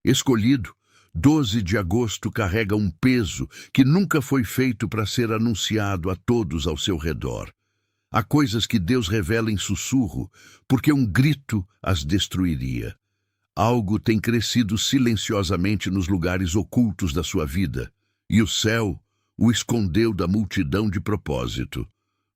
Escolhido, 12 de agosto carrega um peso que nunca foi feito para ser anunciado a todos ao seu redor. Há coisas que Deus revela em sussurro, porque um grito as destruiria. Algo tem crescido silenciosamente nos lugares ocultos da sua vida, e o céu o escondeu da multidão de propósito.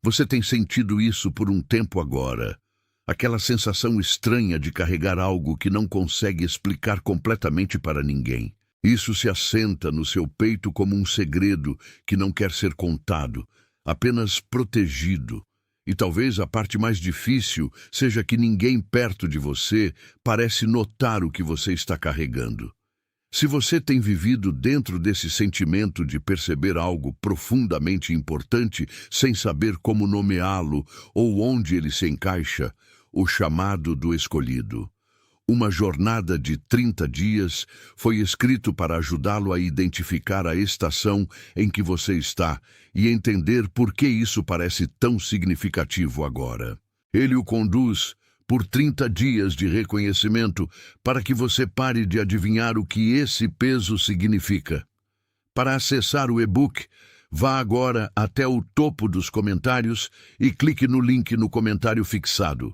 Você tem sentido isso por um tempo agora. Aquela sensação estranha de carregar algo que não consegue explicar completamente para ninguém. Isso se assenta no seu peito como um segredo que não quer ser contado, apenas protegido. E talvez a parte mais difícil seja que ninguém perto de você parece notar o que você está carregando. Se você tem vivido dentro desse sentimento de perceber algo profundamente importante sem saber como nomeá-lo ou onde ele se encaixa, o chamado do escolhido. Uma jornada de 30 dias foi escrito para ajudá-lo a identificar a estação em que você está e entender por que isso parece tão significativo agora. Ele o conduz por 30 dias de reconhecimento para que você pare de adivinhar o que esse peso significa. Para acessar o e-book, vá agora até o topo dos comentários e clique no link no comentário fixado.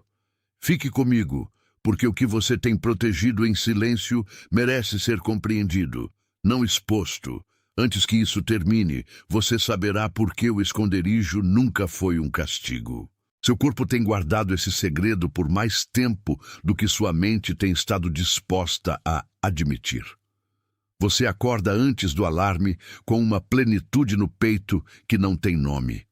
Fique comigo, porque o que você tem protegido em silêncio merece ser compreendido, não exposto. Antes que isso termine, você saberá por que o esconderijo nunca foi um castigo. Seu corpo tem guardado esse segredo por mais tempo do que sua mente tem estado disposta a admitir. Você acorda antes do alarme com uma plenitude no peito que não tem nome.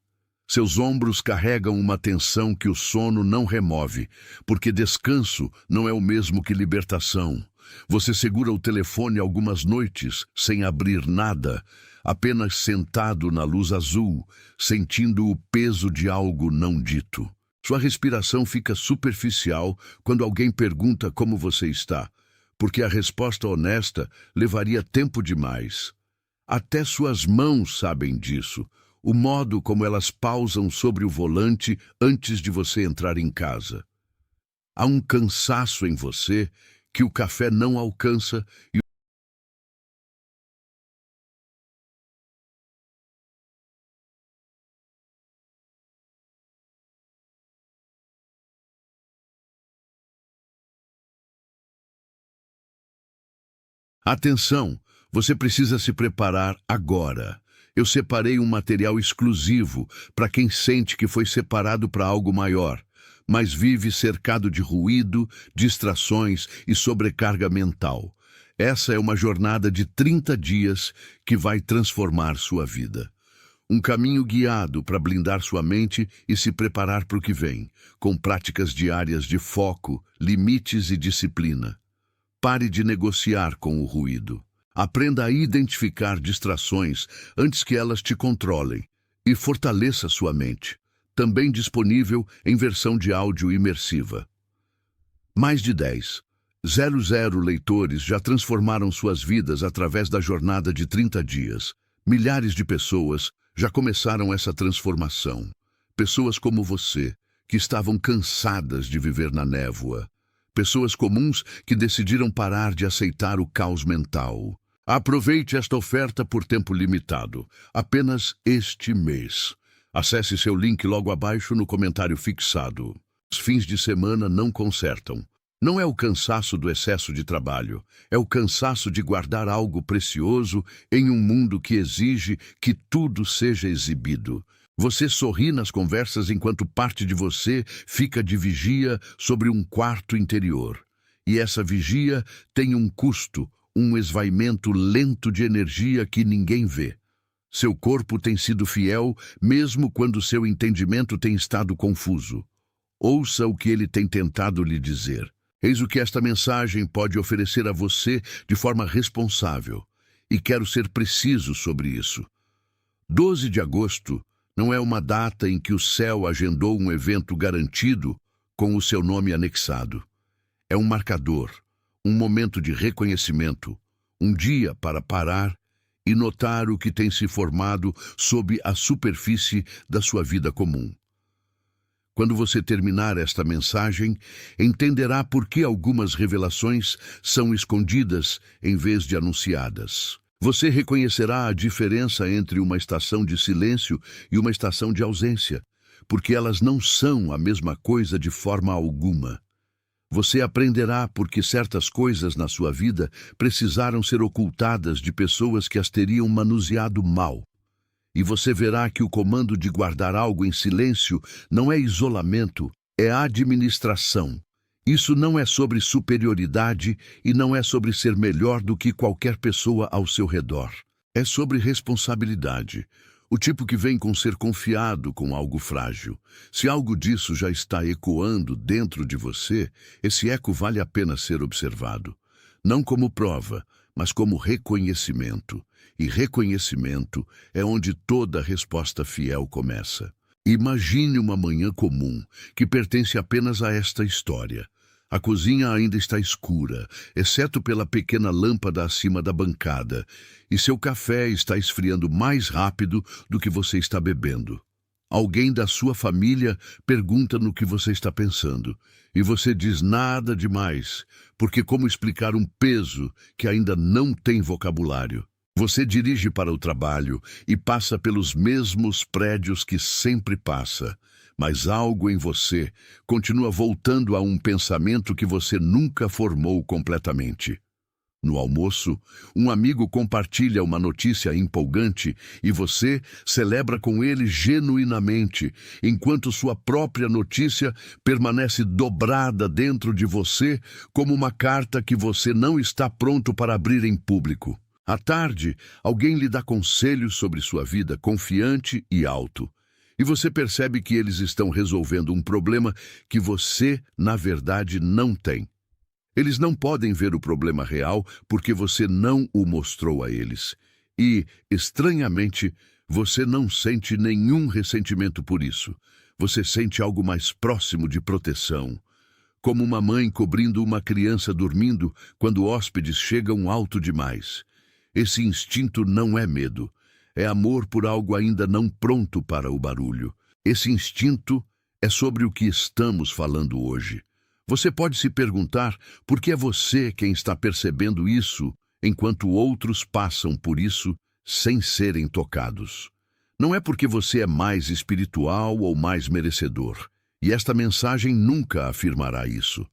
Seus ombros carregam uma tensão que o sono não remove, porque descanso não é o mesmo que libertação. Você segura o telefone algumas noites, sem abrir nada, apenas sentado na luz azul, sentindo o peso de algo não dito. Sua respiração fica superficial quando alguém pergunta como você está, porque a resposta honesta levaria tempo demais. Até suas mãos sabem disso. O modo como elas pausam sobre o volante antes de você entrar em casa. Há um cansaço em você que o café não alcança e atenção, você precisa se preparar agora. Eu separei um material exclusivo para quem sente que foi separado para algo maior, mas vive cercado de ruído, distrações e sobrecarga mental. Essa é uma jornada de 30 dias que vai transformar sua vida. Um caminho guiado para blindar sua mente e se preparar para o que vem, com práticas diárias de foco, limites e disciplina. Pare de negociar com o ruído. Aprenda a identificar distrações antes que elas te controlem e fortaleça sua mente. Também disponível em versão de áudio imersiva. Mais de 10,00 leitores já transformaram suas vidas através da jornada de 30 dias. Milhares de pessoas já começaram essa transformação. Pessoas como você, que estavam cansadas de viver na névoa. Pessoas comuns que decidiram parar de aceitar o caos mental. Aproveite esta oferta por tempo limitado, apenas este mês. Acesse seu link logo abaixo no comentário fixado. Os fins de semana não consertam. Não é o cansaço do excesso de trabalho, é o cansaço de guardar algo precioso em um mundo que exige que tudo seja exibido. Você sorri nas conversas enquanto parte de você fica de vigia sobre um quarto interior. E essa vigia tem um custo, um esvaimento lento de energia que ninguém vê. Seu corpo tem sido fiel, mesmo quando seu entendimento tem estado confuso. Ouça o que ele tem tentado lhe dizer. Eis o que esta mensagem pode oferecer a você de forma responsável. E quero ser preciso sobre isso. 12 de agosto não é uma data em que o céu agendou um evento garantido com o seu nome anexado. É um marcador, um momento de reconhecimento, um dia para parar e notar o que tem se formado sob a superfície da sua vida comum. Quando você terminar esta mensagem, entenderá por que algumas revelações são escondidas em vez de anunciadas. Você reconhecerá a diferença entre uma estação de silêncio e uma estação de ausência, porque elas não são a mesma coisa de forma alguma. Você aprenderá porque certas coisas na sua vida precisaram ser ocultadas de pessoas que as teriam manuseado mal. E você verá que o comando de guardar algo em silêncio não é isolamento, é administração. Isso não é sobre superioridade e não é sobre ser melhor do que qualquer pessoa ao seu redor. É sobre responsabilidade. O tipo que vem com ser confiado com algo frágil. Se algo disso já está ecoando dentro de você, esse eco vale a pena ser observado. Não como prova, mas como reconhecimento. E reconhecimento é onde toda resposta fiel começa. Imagine uma manhã comum, que pertence apenas a esta história. A cozinha ainda está escura, exceto pela pequena lâmpada acima da bancada, e seu café está esfriando mais rápido do que você está bebendo. Alguém da sua família pergunta no que você está pensando, e você diz nada demais, porque como explicar um peso que ainda não tem vocabulário? Você dirige para o trabalho e passa pelos mesmos prédios que sempre passa, mas algo em você continua voltando a um pensamento que você nunca formou completamente. No almoço, um amigo compartilha uma notícia empolgante e você celebra com ele genuinamente, enquanto sua própria notícia permanece dobrada dentro de você como uma carta que você não está pronto para abrir em público. À tarde, alguém lhe dá conselhos sobre sua vida confiante e alto. E você percebe que eles estão resolvendo um problema que você, na verdade, não tem. Eles não podem ver o problema real porque você não o mostrou a eles. E, estranhamente, você não sente nenhum ressentimento por isso. Você sente algo mais próximo de proteção. Como uma mãe cobrindo uma criança dormindo quando hóspedes chegam alto demais. Esse instinto não é medo. É amor por algo ainda não pronto para o barulho. Esse instinto é sobre o que estamos falando hoje. Você pode se perguntar por que é você quem está percebendo isso, enquanto outros passam por isso sem serem tocados. Não é porque você é mais espiritual ou mais merecedor, e esta mensagem nunca afirmará isso.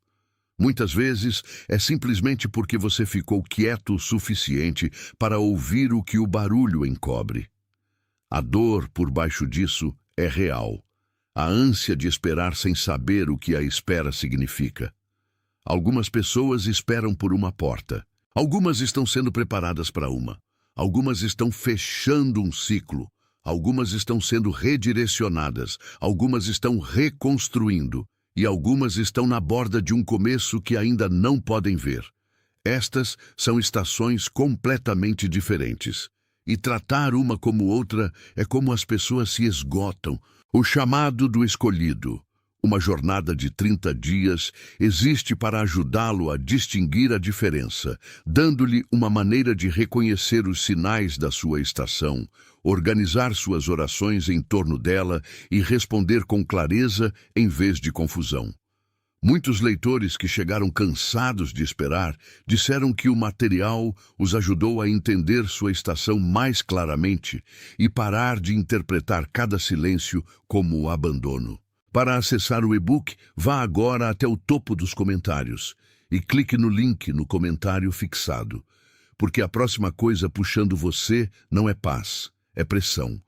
Muitas vezes é simplesmente porque você ficou quieto o suficiente para ouvir o que o barulho encobre. A dor por baixo disso é real. A ânsia de esperar sem saber o que a espera significa. Algumas pessoas esperam por uma porta. Algumas estão sendo preparadas para uma. Algumas estão fechando um ciclo. Algumas estão sendo redirecionadas. Algumas estão reconstruindo. E algumas estão na borda de um começo que ainda não podem ver. Estas são estações completamente diferentes. E tratar uma como outra é como as pessoas se esgotam. O chamado do escolhido, uma jornada de 30 dias, existe para ajudá-lo a distinguir a diferença, dando-lhe uma maneira de reconhecer os sinais da sua estação, organizar suas orações em torno dela e responder com clareza em vez de confusão. Muitos leitores que chegaram cansados de esperar disseram que o material os ajudou a entender sua estação mais claramente e parar de interpretar cada silêncio como abandono. Para acessar o e-book, vá agora até o topo dos comentários e clique no link no comentário fixado, porque a próxima coisa puxando você não é paz, é pressão.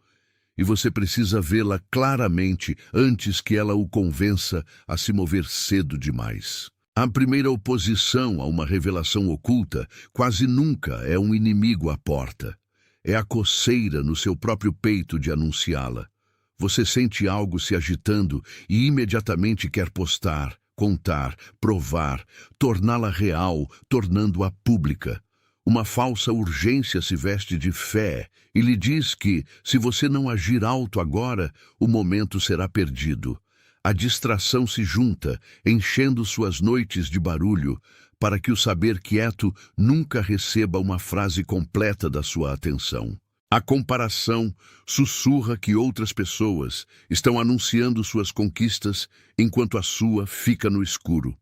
E você precisa vê-la claramente antes que ela o convença a se mover cedo demais. A primeira oposição a uma revelação oculta quase nunca é um inimigo à porta. É a coceira no seu próprio peito de anunciá-la. Você sente algo se agitando e imediatamente quer postar, contar, provar, torná-la real, tornando-a pública. Uma falsa urgência se veste de fé e lhe diz que, se você não agir alto agora, o momento será perdido. A distração se junta, enchendo suas noites de barulho, para que o saber quieto nunca receba uma frase completa da sua atenção. A comparação sussurra que outras pessoas estão anunciando suas conquistas enquanto a sua fica no escuro,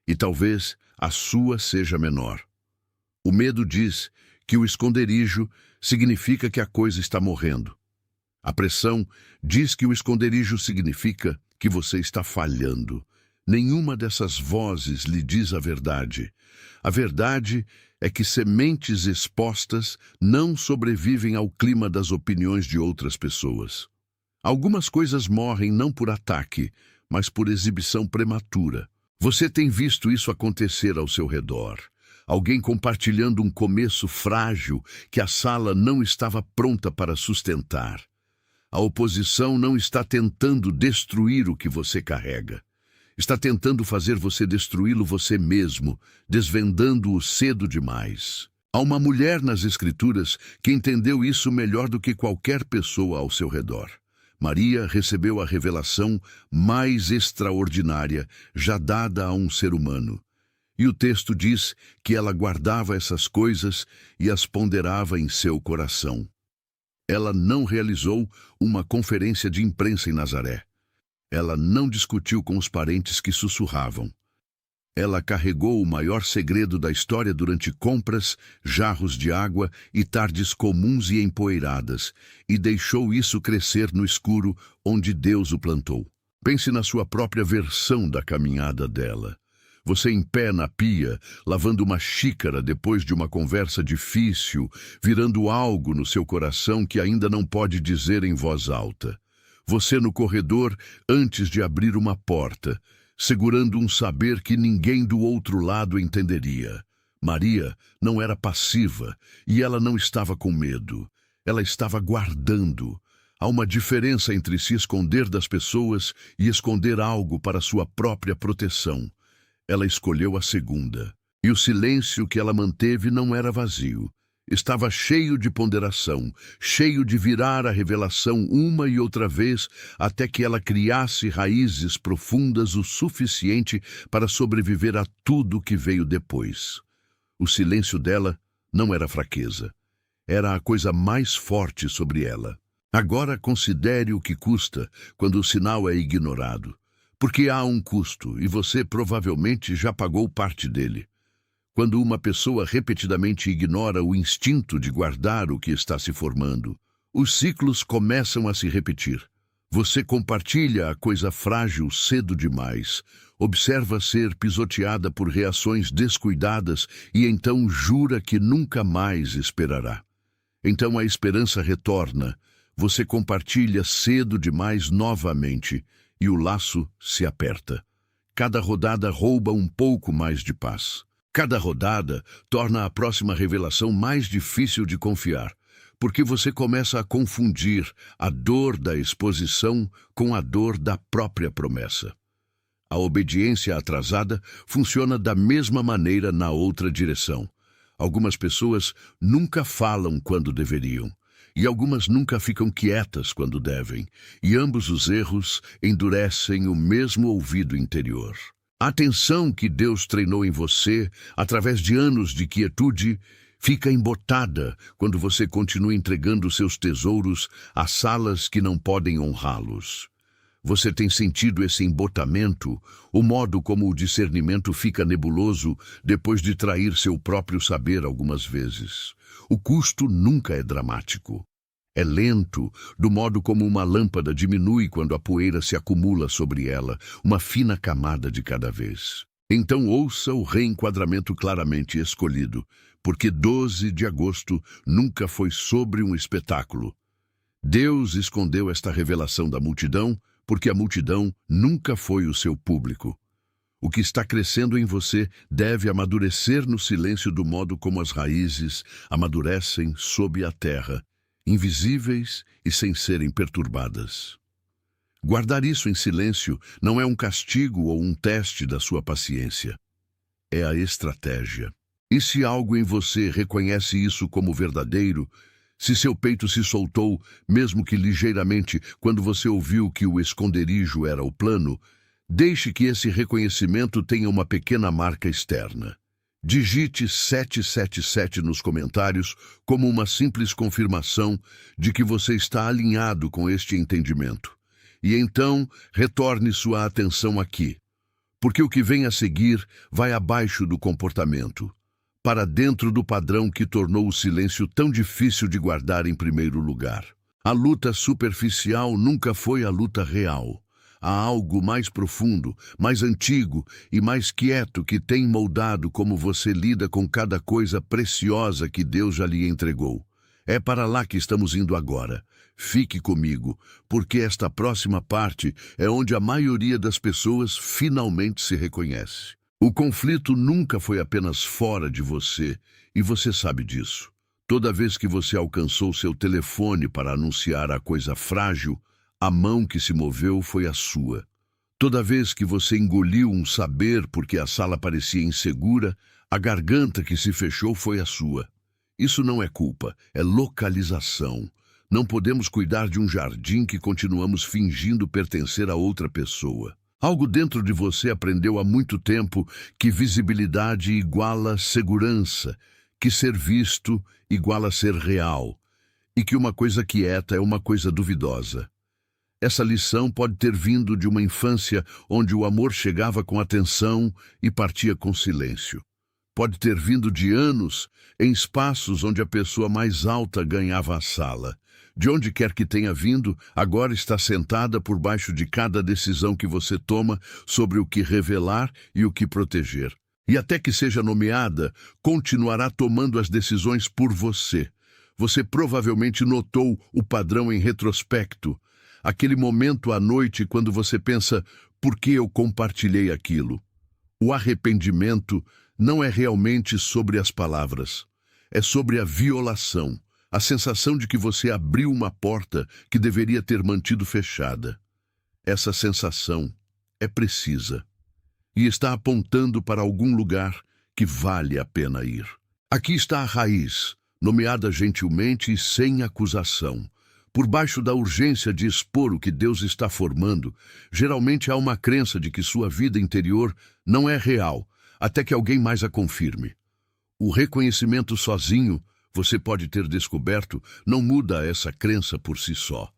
e talvez a sua seja menor. O medo diz que o esconderijo significa que a coisa está morrendo. A pressão diz que o esconderijo significa que você está falhando. Nenhuma dessas vozes lhe diz a verdade. A verdade é que sementes expostas não sobrevivem ao clima das opiniões de outras pessoas. Algumas coisas morrem não por ataque, mas por exibição prematura. Você tem visto isso acontecer ao seu redor. Alguém compartilhando um começo frágil que a sala não estava pronta para sustentar. A oposição não está tentando destruir o que você carrega. Está tentando fazer você destruí-lo você mesmo, desvendando-o cedo demais. Há uma mulher nas Escrituras que entendeu isso melhor do que qualquer pessoa ao seu redor. Maria recebeu a revelação mais extraordinária já dada a um ser humano. E o texto diz que ela guardava essas coisas e as ponderava em seu coração. Ela não realizou uma conferência de imprensa em Nazaré. Ela não discutiu com os parentes que sussurravam. Ela carregou o maior segredo da história durante compras, jarros de água e tardes comuns e empoeiradas, e deixou isso crescer no escuro onde Deus o plantou. Pense na sua própria versão da caminhada dela. Você em pé na pia, lavando uma xícara depois de uma conversa difícil, virando algo no seu coração que ainda não pode dizer em voz alta. Você no corredor antes de abrir uma porta, segurando um saber que ninguém do outro lado entenderia. Maria não era passiva e ela não estava com medo. Ela estava guardando. Há uma diferença entre se esconder das pessoas e esconder algo para sua própria proteção. Ela escolheu a segunda. E o silêncio que ela manteve não era vazio. Estava cheio de ponderação, cheio de virar a revelação uma e outra vez até que ela criasse raízes profundas o suficiente para sobreviver a tudo que veio depois. O silêncio dela não era fraqueza. Era a coisa mais forte sobre ela. Agora considere o que custa quando o sinal é ignorado. Porque há um custo e você provavelmente já pagou parte dele. Quando uma pessoa repetidamente ignora o instinto de guardar o que está se formando, os ciclos começam a se repetir. Você compartilha a coisa frágil cedo demais, observa ser pisoteada por reações descuidadas e então jura que nunca mais esperará. Então a esperança retorna, você compartilha cedo demais novamente e o laço se aperta. Cada rodada rouba um pouco mais de paz. Cada rodada torna a próxima revelação mais difícil de confiar, porque você começa a confundir a dor da exposição com a dor da própria promessa. A obediência atrasada funciona da mesma maneira na outra direção. Algumas pessoas nunca falam quando deveriam, e algumas nunca ficam quietas quando devem, e ambos os erros endurecem o mesmo ouvido interior. A atenção que Deus treinou em você, através de anos de quietude, fica embotada quando você continua entregando seus tesouros a salas que não podem honrá-los. Você tem sentido esse embotamento, o modo como o discernimento fica nebuloso depois de trair seu próprio saber algumas vezes. O custo nunca é dramático. É lento, do modo como uma lâmpada diminui quando a poeira se acumula sobre ela, uma fina camada de cada vez. Então ouça o reenquadramento claramente escolhido, porque 12 de agosto nunca foi sobre um espetáculo. Deus escondeu esta revelação da multidão, porque a multidão nunca foi o seu público. O que está crescendo em você deve amadurecer no silêncio do modo como as raízes amadurecem sob a terra, invisíveis e sem serem perturbadas. Guardar isso em silêncio não é um castigo ou um teste da sua paciência. É a estratégia. E se algo em você reconhece isso como verdadeiro, se seu peito se soltou, mesmo que ligeiramente, quando você ouviu que o esconderijo era o plano, deixe que esse reconhecimento tenha uma pequena marca externa. Digite 777 nos comentários como uma simples confirmação de que você está alinhado com este entendimento. E então, retorne sua atenção aqui, porque o que vem a seguir vai abaixo do comportamento, para dentro do padrão que tornou o silêncio tão difícil de guardar em primeiro lugar. A luta superficial nunca foi a luta real. Há algo mais profundo, mais antigo e mais quieto que tem moldado como você lida com cada coisa preciosa que Deus já lhe entregou. É para lá que estamos indo agora. Fique comigo, porque esta próxima parte é onde a maioria das pessoas finalmente se reconhece. O conflito nunca foi apenas fora de você, e você sabe disso. Toda vez que você alcançou seu telefone para anunciar a coisa frágil, a mão que se moveu foi a sua. Toda vez que você engoliu um saber porque a sala parecia insegura, a garganta que se fechou foi a sua. Isso não é culpa, é localização. Não podemos cuidar de um jardim que continuamos fingindo pertencer a outra pessoa. Algo dentro de você aprendeu há muito tempo que visibilidade iguala segurança, que ser visto iguala ser real, e que uma coisa quieta é uma coisa duvidosa. Essa lição pode ter vindo de uma infância onde o amor chegava com atenção e partia com silêncio. Pode ter vindo de anos em espaços onde a pessoa mais alta ganhava a sala. De onde quer que tenha vindo, agora está sentada por baixo de cada decisão que você toma sobre o que revelar e o que proteger. E até que seja nomeada, continuará tomando as decisões por você. Você provavelmente notou o padrão em retrospecto. Aquele momento à noite quando você pensa, por que eu compartilhei aquilo? O arrependimento não é realmente sobre as palavras. É sobre a violação, a sensação de que você abriu uma porta que deveria ter mantido fechada. Essa sensação é precisa e está apontando para algum lugar que vale a pena ir. Aqui está a raiz, nomeada gentilmente e sem acusação. Por baixo da urgência de expor o que Deus está formando, geralmente há uma crença de que sua vida interior não é real, até que alguém mais a confirme. O reconhecimento sozinho, você pode ter descoberto, não muda essa crença por si só.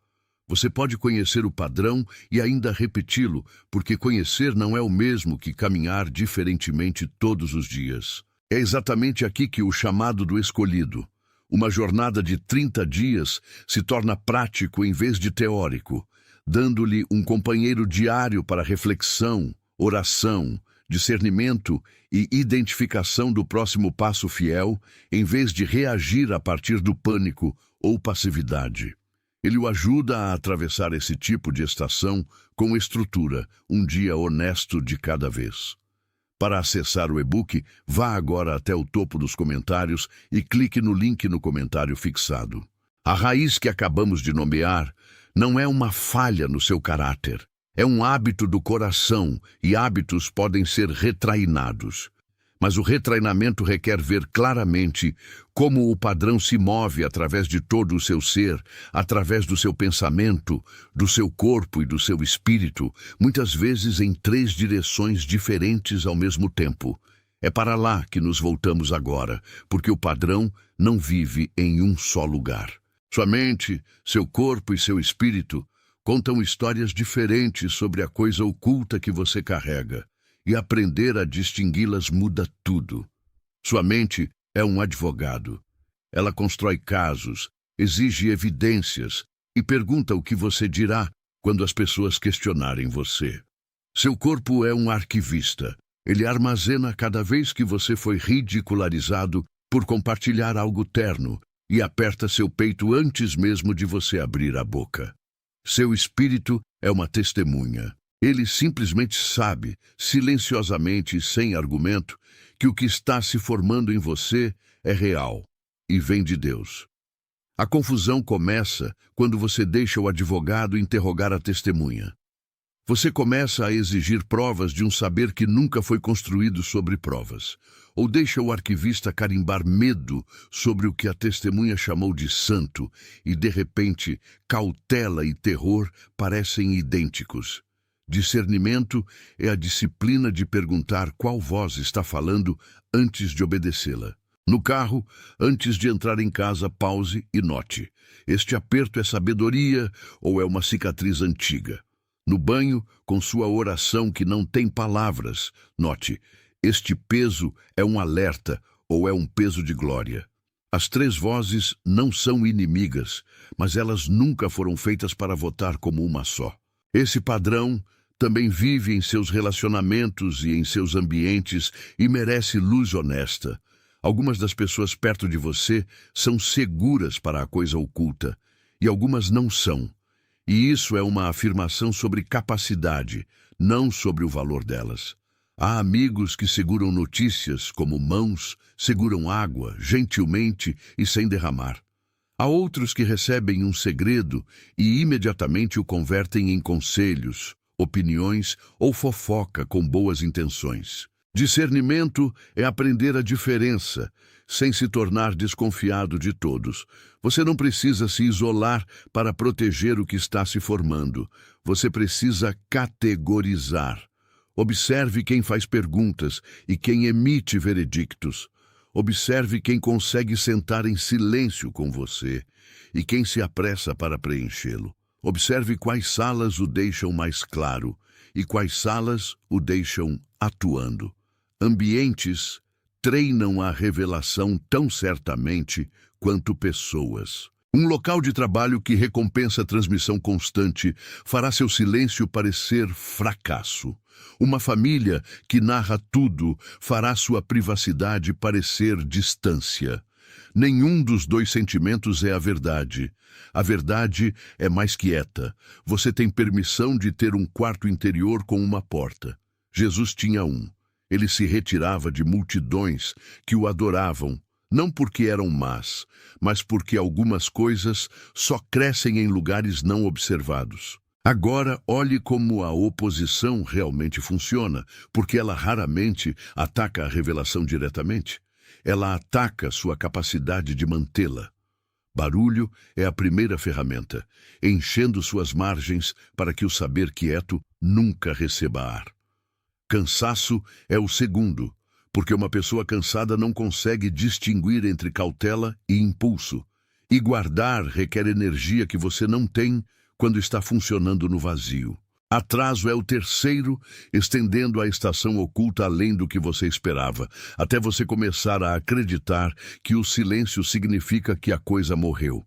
Você pode conhecer o padrão e ainda repeti-lo, porque conhecer não é o mesmo que caminhar diferentemente todos os dias. É exatamente aqui que o chamado do escolhido, uma jornada de 30 dias, se torna prático em vez de teórico, dando-lhe um companheiro diário para reflexão, oração, discernimento e identificação do próximo passo fiel, em vez de reagir a partir do pânico ou passividade. Ele o ajuda a atravessar esse tipo de estação com estrutura, um dia honesto de cada vez. Para acessar o e-book, vá agora até o topo dos comentários e clique no link no comentário fixado. A raiz que acabamos de nomear não é uma falha no seu caráter. É um hábito do coração e hábitos podem ser retrainados. Mas o retreinamento requer ver claramente como o padrão se move através de todo o seu ser, através do seu pensamento, do seu corpo e do seu espírito, muitas vezes em 3 direções diferentes ao mesmo tempo. É para lá que nos voltamos agora, porque o padrão não vive em um só lugar. Sua mente, seu corpo e seu espírito contam histórias diferentes sobre a coisa oculta que você carrega. E aprender a distingui-las muda tudo. Sua mente é um advogado. Ela constrói casos, exige evidências e pergunta o que você dirá quando as pessoas questionarem você. Seu corpo é um arquivista. Ele armazena cada vez que você foi ridicularizado por compartilhar algo terno e aperta seu peito antes mesmo de você abrir a boca. Seu espírito é uma testemunha. Ele simplesmente sabe, silenciosamente e sem argumento, que o que está se formando em você é real e vem de Deus. A confusão começa quando você deixa o advogado interrogar a testemunha. Você começa a exigir provas de um saber que nunca foi construído sobre provas, ou deixa o arquivista carimbar medo sobre o que a testemunha chamou de santo, e de repente, cautela e terror parecem idênticos. Discernimento é a disciplina de perguntar qual voz está falando antes de obedecê-la. No carro, antes de entrar em casa, pause e note. Este aperto é sabedoria ou é uma cicatriz antiga? No banho, com sua oração que não tem palavras, note, este peso é um alerta ou é um peso de glória. As três vozes não são inimigas, mas elas nunca foram feitas para votar como uma só. Esse padrão também vive em seus relacionamentos e em seus ambientes e merece luz honesta. Algumas das pessoas perto de você são seguras para a coisa oculta e algumas não são. E isso é uma afirmação sobre capacidade, não sobre o valor delas. Há amigos que seguram notícias como mãos, seguram água, gentilmente e sem derramar. Há outros que recebem um segredo e imediatamente o convertem em conselhos, opiniões ou fofoca com boas intenções. Discernimento é aprender a diferença, sem se tornar desconfiado de todos. Você não precisa se isolar para proteger o que está se formando. Você precisa categorizar. Observe quem faz perguntas e quem emite veredictos. Observe quem consegue sentar em silêncio com você e quem se apressa para preenchê-lo. Observe quais salas o deixam mais claro e quais salas o deixam atuando. Ambientes treinam a revelação tão certamente quanto pessoas. Um local de trabalho que recompensa a transmissão constante fará seu silêncio parecer fracasso. Uma família que narra tudo fará sua privacidade parecer distância. Nenhum dos dois sentimentos é a verdade. A verdade é mais quieta. Você tem permissão de ter um quarto interior com uma porta. Jesus tinha um. Ele se retirava de multidões que o adoravam, não porque eram más, mas porque algumas coisas só crescem em lugares não observados. Agora, olhe como a oposição realmente funciona, porque ela raramente ataca a revelação diretamente. Ela ataca sua capacidade de mantê-la. Barulho é a primeira ferramenta, enchendo suas margens para que o saber quieto nunca receba ar. Cansaço é o segundo, porque uma pessoa cansada não consegue distinguir entre cautela e impulso. E guardar requer energia que você não tem quando está funcionando no vazio. Atraso é o terceiro, estendendo a estação oculta além do que você esperava, até você começar a acreditar que o silêncio significa que a coisa morreu.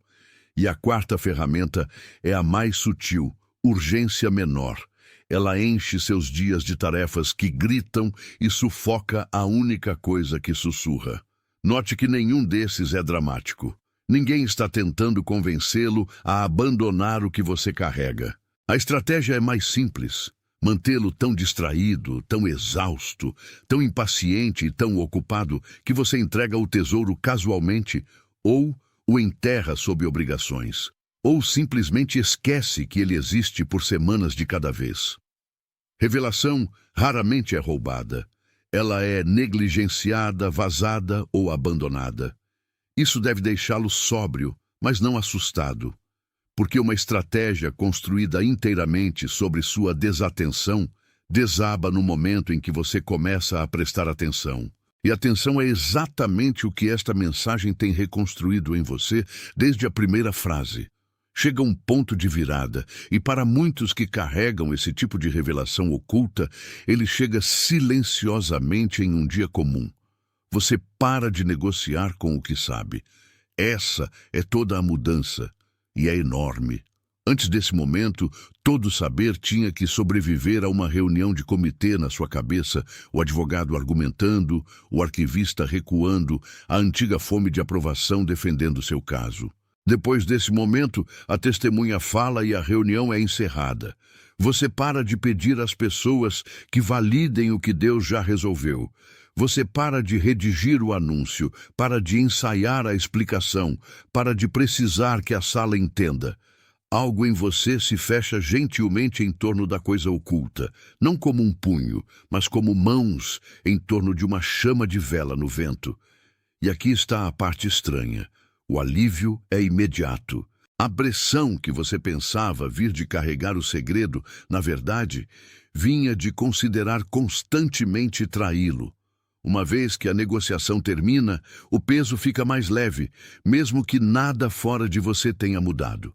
E a quarta ferramenta é a mais sutil, urgência menor. Ela enche seus dias de tarefas que gritam e sufoca a única coisa que sussurra. Note que nenhum desses é dramático. Ninguém está tentando convencê-lo a abandonar o que você carrega. A estratégia é mais simples. Mantê-lo tão distraído, tão exausto, tão impaciente e tão ocupado que você entrega o tesouro casualmente ou o enterra sob obrigações. Ou simplesmente esquece que ele existe por semanas de cada vez. Revelação raramente é roubada. Ela é negligenciada, vazada ou abandonada. Isso deve deixá-lo sóbrio, mas não assustado, porque uma estratégia construída inteiramente sobre sua desatenção desaba no momento em que você começa a prestar atenção. E atenção é exatamente o que esta mensagem tem reconstruído em você desde a primeira frase. Chega um ponto de virada, e para muitos que carregam esse tipo de revelação oculta, ele chega silenciosamente em um dia comum. Você para de negociar com o que sabe. Essa é toda a mudança, e é enorme. Antes desse momento, todo saber tinha que sobreviver a uma reunião de comitê na sua cabeça, o advogado argumentando, o arquivista recuando, a antiga fome de aprovação defendendo seu caso. Depois desse momento, a testemunha fala e a reunião é encerrada. Você para de pedir às pessoas que validem o que Deus já resolveu. Você para de redigir o anúncio, para de ensaiar a explicação, para de precisar que a sala entenda. Algo em você se fecha gentilmente em torno da coisa oculta, não como um punho, mas como mãos em torno de uma chama de vela no vento. E aqui está a parte estranha. O alívio é imediato. A pressão que você pensava vir de carregar o segredo, na verdade, vinha de considerar constantemente traí-lo. Uma vez que a negociação termina, o peso fica mais leve, mesmo que nada fora de você tenha mudado.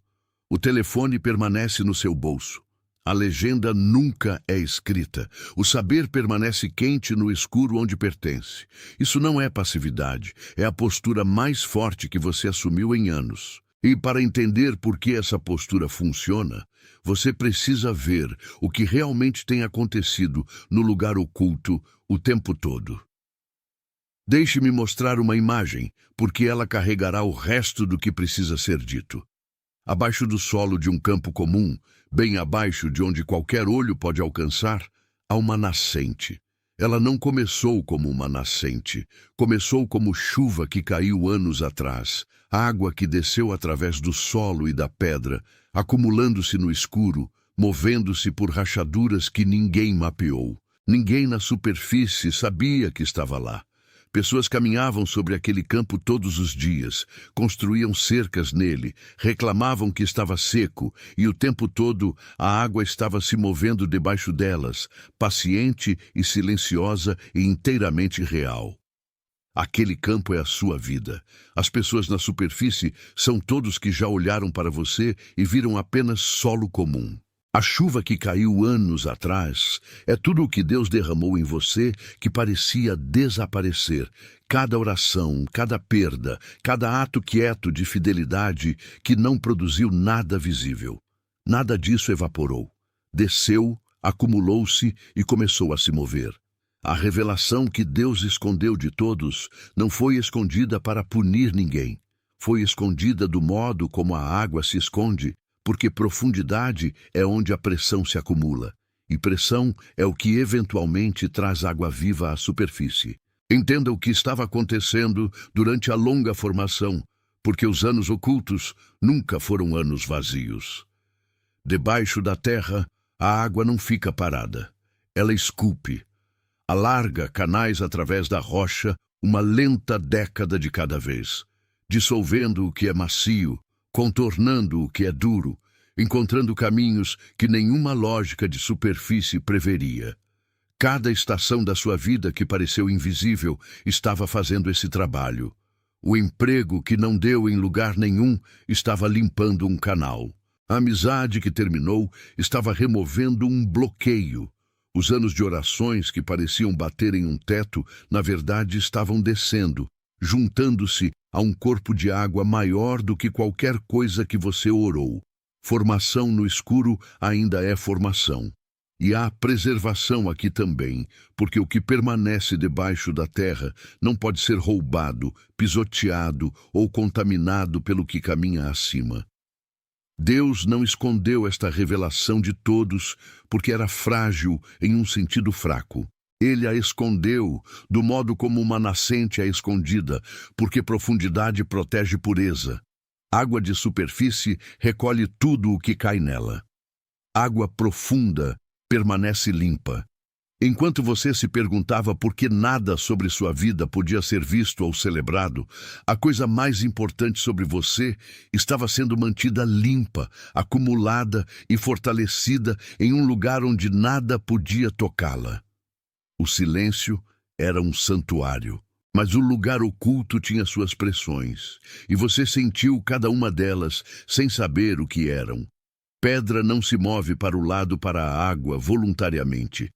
O telefone permanece no seu bolso. A legenda nunca é escrita. O saber permanece quente no escuro onde pertence. Isso não é passividade, é a postura mais forte que você assumiu em anos. E para entender por que essa postura funciona, você precisa ver o que realmente tem acontecido no lugar oculto o tempo todo. Deixe-me mostrar uma imagem, porque ela carregará o resto do que precisa ser dito. Abaixo do solo de um campo comum, bem abaixo de onde qualquer olho pode alcançar, há uma nascente. Ela não começou como uma nascente, começou como chuva que caiu anos atrás, água que desceu através do solo e da pedra, acumulando-se no escuro, movendo-se por rachaduras que ninguém mapeou. Ninguém na superfície sabia que estava lá. Pessoas caminhavam sobre aquele campo todos os dias, construíam cercas nele, reclamavam que estava seco e o tempo todo a água estava se movendo debaixo delas, paciente e silenciosa e inteiramente real. Aquele campo é a sua vida. As pessoas na superfície são todos que já olharam para você e viram apenas solo comum. A chuva que caiu anos atrás é tudo o que Deus derramou em você que parecia desaparecer. Cada oração, cada perda, cada ato quieto de fidelidade que não produziu nada visível. Nada disso evaporou. Desceu, acumulou-se e começou a se mover. A revelação que Deus escondeu de todos não foi escondida para punir ninguém. Foi escondida do modo como a água se esconde, porque profundidade é onde a pressão se acumula, e pressão é o que eventualmente traz água viva à superfície. Entenda o que estava acontecendo durante a longa formação, porque os anos ocultos nunca foram anos vazios. Debaixo da terra, a água não fica parada. Ela esculpe, alarga canais através da rocha uma lenta década de cada vez, dissolvendo o que é macio, contornando o que é duro, encontrando caminhos que nenhuma lógica de superfície preveria. Cada estação da sua vida que pareceu invisível estava fazendo esse trabalho. O emprego que não deu em lugar nenhum estava limpando um canal. A amizade que terminou estava removendo um bloqueio. Os anos de orações que pareciam bater em um teto, na verdade estavam descendo, juntando-se a um corpo de água maior do que qualquer coisa que você orou. Formação no escuro ainda é formação. E há preservação aqui também, porque o que permanece debaixo da terra não pode ser roubado, pisoteado ou contaminado pelo que caminha acima. Deus não escondeu esta revelação de todos porque era frágil em um sentido fraco. Ele a escondeu do modo como uma nascente é escondida, porque profundidade protege pureza. Água de superfície recolhe tudo o que cai nela. Água profunda permanece limpa. Enquanto você se perguntava por que nada sobre sua vida podia ser visto ou celebrado, a coisa mais importante sobre você estava sendo mantida limpa, acumulada e fortalecida em um lugar onde nada podia tocá-la. O silêncio era um santuário, mas o lugar oculto tinha suas pressões, e você sentiu cada uma delas sem saber o que eram. Pedra não se move para o lado para a água voluntariamente.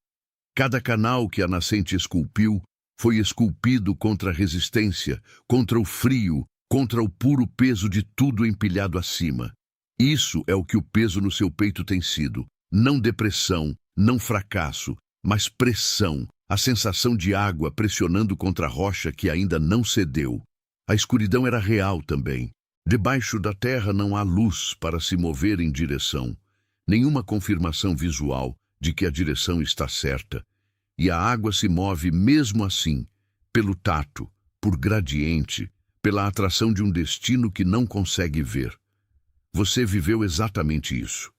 Cada canal que a nascente esculpiu foi esculpido contra a resistência, contra o frio, contra o puro peso de tudo empilhado acima. Isso é o que o peso no seu peito tem sido. Não depressão, não fracasso, mas pressão, a sensação de água pressionando contra a rocha que ainda não cedeu. A escuridão era real também. Debaixo da terra não há luz para se mover em direção, nenhuma confirmação visual de que a direção está certa. E a água se move mesmo assim, pelo tato, por gradiente, pela atração de um destino que não consegue ver. Você viveu exatamente isso.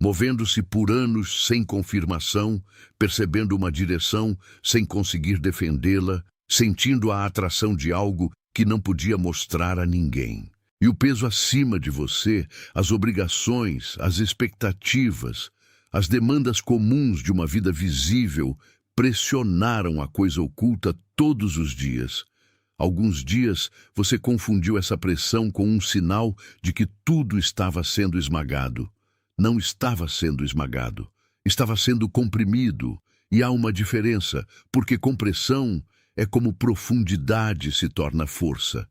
Movendo-se por anos sem confirmação, percebendo uma direção sem conseguir defendê-la, sentindo a atração de algo que não podia mostrar a ninguém. E o peso acima de você, as obrigações, as expectativas, as demandas comuns de uma vida visível pressionaram a coisa oculta todos os dias. Alguns dias você confundiu essa pressão com um sinal de que tudo estava sendo esmagado. Não estava sendo esmagado, estava sendo comprimido. E há uma diferença, porque compressão é como profundidade se torna força.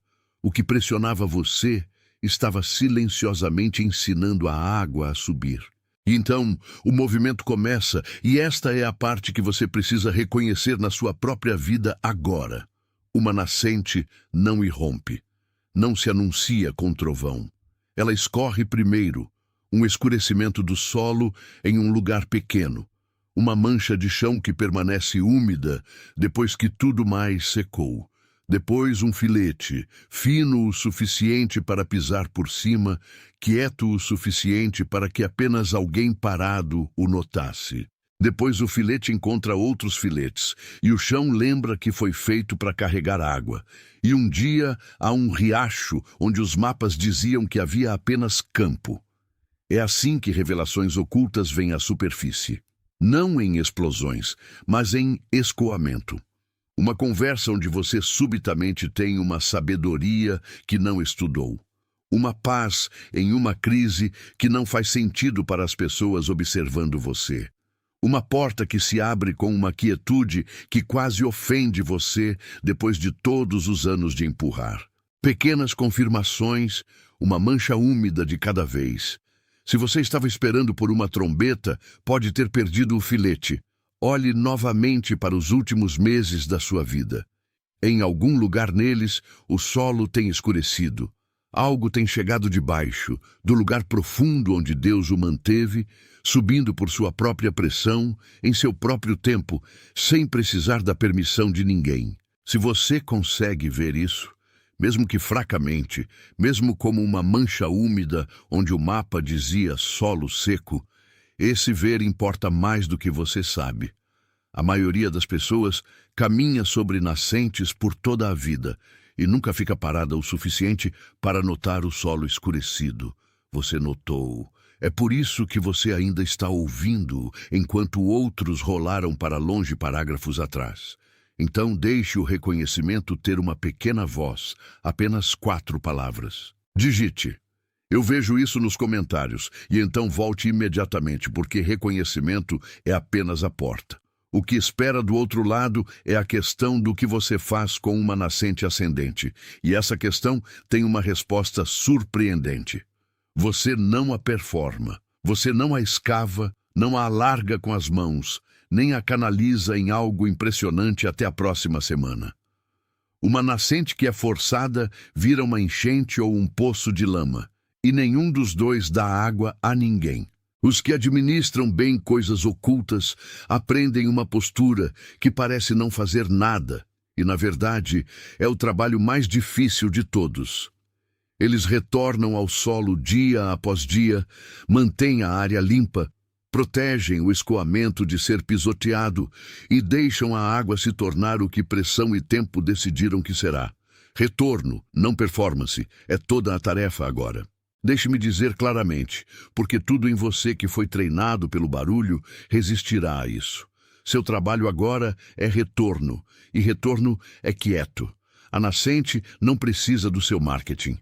O que pressionava você estava silenciosamente ensinando a água a subir. E então o movimento começa, e esta é a parte que você precisa reconhecer na sua própria vida agora. Uma nascente não irrompe, não se anuncia com trovão. Ela escorre primeiro, um escurecimento do solo em um lugar pequeno, uma mancha de chão que permanece úmida depois que tudo mais secou. Depois um filete, fino o suficiente para pisar por cima, quieto o suficiente para que apenas alguém parado o notasse. Depois o filete encontra outros filetes, e o chão lembra que foi feito para carregar água. E um dia há um riacho onde os mapas diziam que havia apenas campo. É assim que revelações ocultas vêm à superfície. Não em explosões, mas em escoamento. Uma conversa onde você subitamente tem uma sabedoria que não estudou. Uma paz em uma crise que não faz sentido para as pessoas observando você. Uma porta que se abre com uma quietude que quase ofende você depois de todos os anos de empurrar. Pequenas confirmações, uma mancha úmida de cada vez. Se você estava esperando por uma trombeta, pode ter perdido o filete. Olhe novamente para os últimos meses da sua vida. Em algum lugar neles, o solo tem escurecido. Algo tem chegado de baixo, do lugar profundo onde Deus o manteve, subindo por sua própria pressão, em seu próprio tempo, sem precisar da permissão de ninguém. Se você consegue ver isso, mesmo que fracamente, mesmo como uma mancha úmida onde o mapa dizia solo seco, esse ver importa mais do que você sabe. A maioria das pessoas caminha sobre nascentes por toda a vida e nunca fica parada o suficiente para notar o solo escurecido. Você notou. É por isso que você ainda está ouvindo, enquanto outros rolaram para longe parágrafos atrás. Então deixe o reconhecimento ter uma pequena voz, apenas 4 palavras. Digite. Eu vejo isso nos comentários, e então volte imediatamente, porque reconhecimento é apenas a porta. O que espera do outro lado é a questão do que você faz com uma nascente ascendente, e essa questão tem uma resposta surpreendente. Você não a performa, você não a escava, não a alarga com as mãos, nem a canaliza em algo impressionante até a próxima semana. Uma nascente que é forçada vira uma enchente ou um poço de lama, e nenhum dos dois dá água a ninguém. Os que administram bem coisas ocultas aprendem uma postura que parece não fazer nada, e, na verdade, é o trabalho mais difícil de todos. Eles retornam ao solo dia após dia, mantêm a área limpa, protegem o escoamento de ser pisoteado e deixam a água se tornar o que pressão e tempo decidiram que será. Retorno, não performance, é toda a tarefa agora. Deixe-me dizer claramente, porque tudo em você que foi treinado pelo barulho resistirá a isso. Seu trabalho agora é retorno, e retorno é quieto. A nascente não precisa do seu marketing.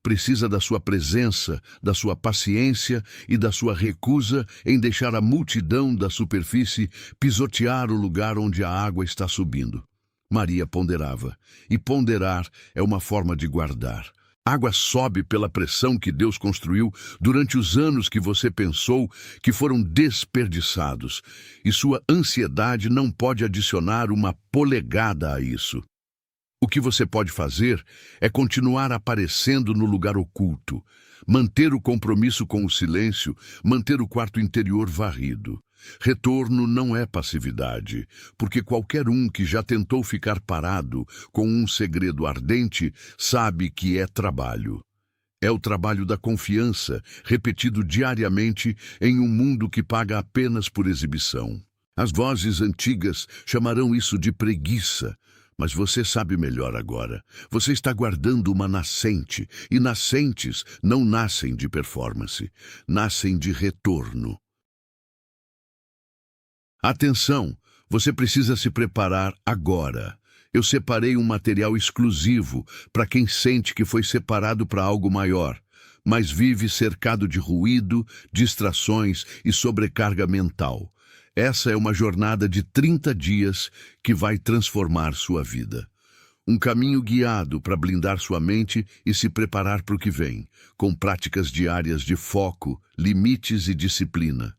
Precisa da sua presença, da sua paciência e da sua recusa em deixar a multidão da superfície pisotear o lugar onde a água está subindo. Maria ponderava, e ponderar é uma forma de guardar. Água sobe pela pressão que Deus construiu durante os anos que você pensou que foram desperdiçados, e sua ansiedade não pode adicionar uma polegada a isso. O que você pode fazer é continuar aparecendo no lugar oculto, manter o compromisso com o silêncio, manter o quarto interior varrido. Retorno não é passividade, porque qualquer um que já tentou ficar parado com um segredo ardente sabe que é trabalho. É o trabalho da confiança, repetido diariamente em um mundo que paga apenas por exibição. As vozes antigas chamarão isso de preguiça, Mas você sabe melhor agora. Você está guardando uma nascente, e nascentes não nascem de performance, nascem de retorno. Atenção, você precisa se preparar agora. Eu separei um material exclusivo para quem sente que foi separado para algo maior, mas vive cercado de ruído, distrações e sobrecarga mental. Essa é uma jornada de 30 dias que vai transformar sua vida. Um caminho guiado para blindar sua mente e se preparar para o que vem, com práticas diárias de foco, limites e disciplina.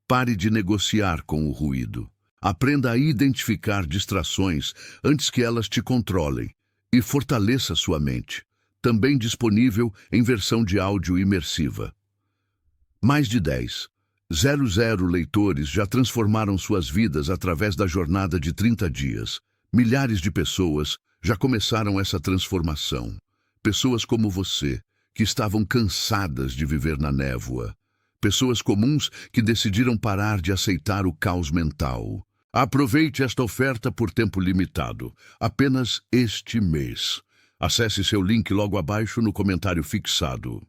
Pare de negociar com o ruído. Aprenda a identificar distrações antes que elas te controlem e fortaleça sua mente. Também disponível em versão de áudio imersiva. Mais de 10,00 leitores já transformaram suas vidas através da jornada de 30 dias. Milhares de pessoas já começaram essa transformação. Pessoas como você, que estavam cansadas de viver na névoa. Pessoas comuns que decidiram parar de aceitar o caos mental. Aproveite esta oferta por tempo limitado, apenas este mês. Acesse seu link logo abaixo no comentário fixado.